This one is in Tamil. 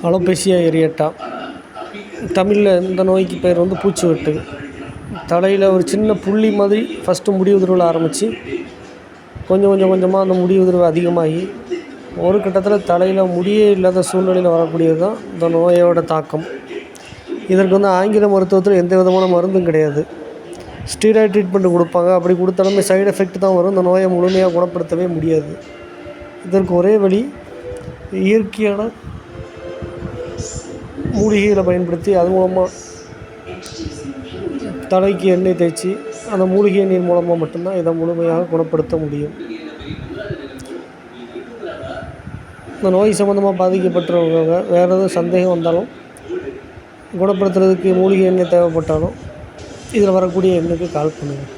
அலோபேசியா ஏரியேட்டா. தமிழில் இந்த நோய்க்கு பேர் வந்து பூச்சி வெட்டு. தலையில் ஒரு சின்ன புள்ளி மாதிரி ஃபஸ்ட்டு முடி உதிர்வில் ஆரம்பித்து கொஞ்சமாக அந்த முடி உதிர்வு அதிகமாகி ஒரு கட்டத்தில் தலையில் முடியே இல்லாத சூழ்நிலையில் வரக்கூடியது தான் இந்த நோயோட தாக்கம். இதற்கு வந்து ஆங்கில மருத்துவத்தில் எந்த விதமான மருந்தும் கிடையாது. ஸ்டீராய்டு ட்ரீட்மெண்ட் கொடுப்பாங்க. அப்படி கொடுத்தாலுமே சைடு எஃபெக்ட் தான் வரும். இந்த நோயை முழுமையாக குணப்படுத்தவே முடியாது. இதற்கு ஒரே வழி இயற்கையான மூலிகைகளை பயன்படுத்தி அது மூலமாக தலைக்கு எண்ணெய் தேய்ச்சி அந்த மூலிகை நீர் மூலமாக மட்டும்தான் இதை முழுமையாக குணப்படுத்த முடியும். இந்த நோய் சம்மந்தமாக பாதிக்கப்பட்டவங்க வேறு எதுவும் சந்தேகம் வந்தாலும் குணப்படுத்துறதுக்கு மூலிகை எண்ணெய் தேவைப்பட்டாலும் இதில் வரக்கூடிய எண்ணுக்கு கால் பண்ணுங்கள்.